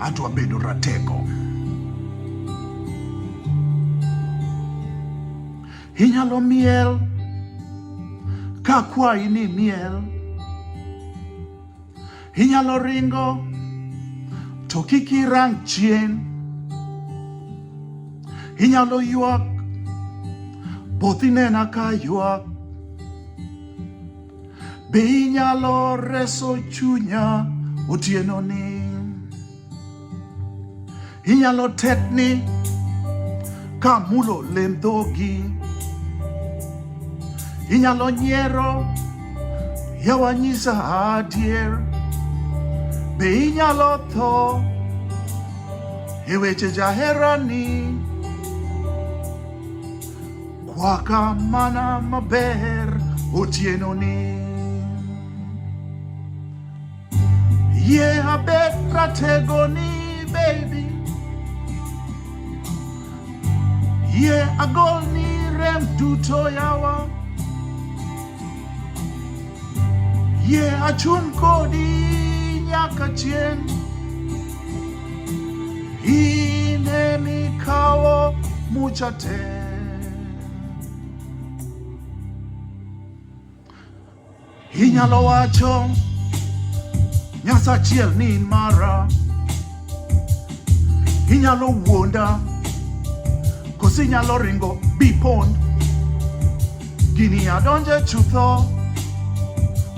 adwa bedo ratego. Inyalo miel ka kwayi ni miel. Inyalo ringo to kik irang chien. Inyalo ywak both inena ka ywak. Be inyalo reso chunya otieno ni. Inyalo tetni ka mulo lem dhogi. Inyalo nyiero yawa nyisa adier. Be inyalo tho e weche jaherani. Kwaka mana maber otieno ni. Yie abet ratego ni baby. Yie agol ni rem duto yawa. Yie achung kodi nyaka chien. In emikawo mucha te. Inyalo wacho Nyasa achiel ni mara. Inyalo wuonda kosi inyalo ringo bipond. Gini adonje chutho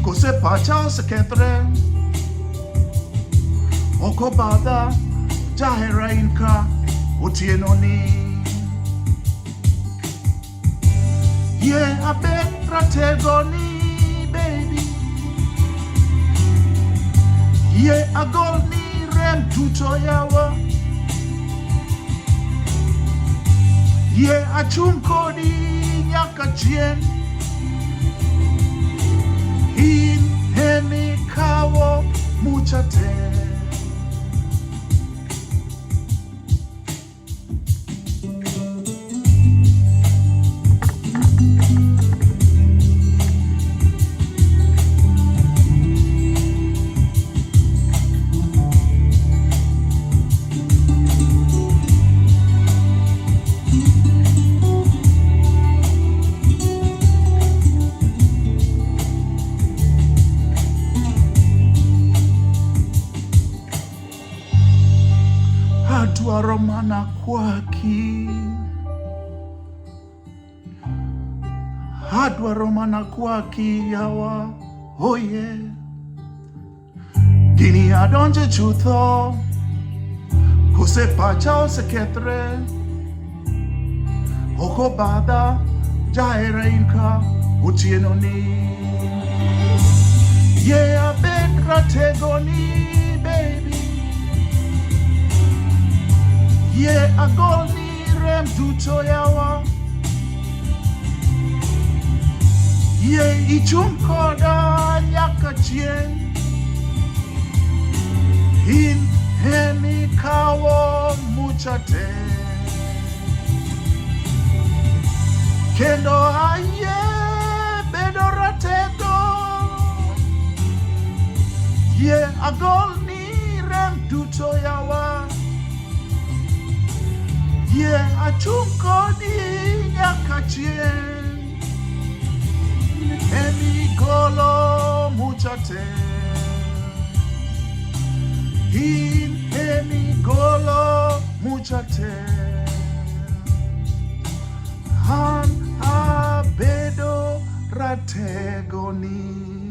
kose pacha osekethre. Oko badha jahera inka otieno ni. Ye abet ratego ni baby. Ye agol ni rem duto yawa. Ye achung kodi nyaka chien. In emikawo mucha te. Adwaro mana kwaki. Adwaro mana kwaki yawa. Oh yeah. Gini adonje chutho kose pacha osekethre. Oko badha jahera inka otieno ni. Ye abet ratego ni baby. Ye agol ni rem duto yawa. Ye ichung koda nyaka chien. In emikawo mucha te. Kendo aye bedo ratego. Ye agol ni rem duto yawa. Ye achung kodi nyaka chien. Emigolo mucha te. In emigolo mucha te. Han abedo ratego ni.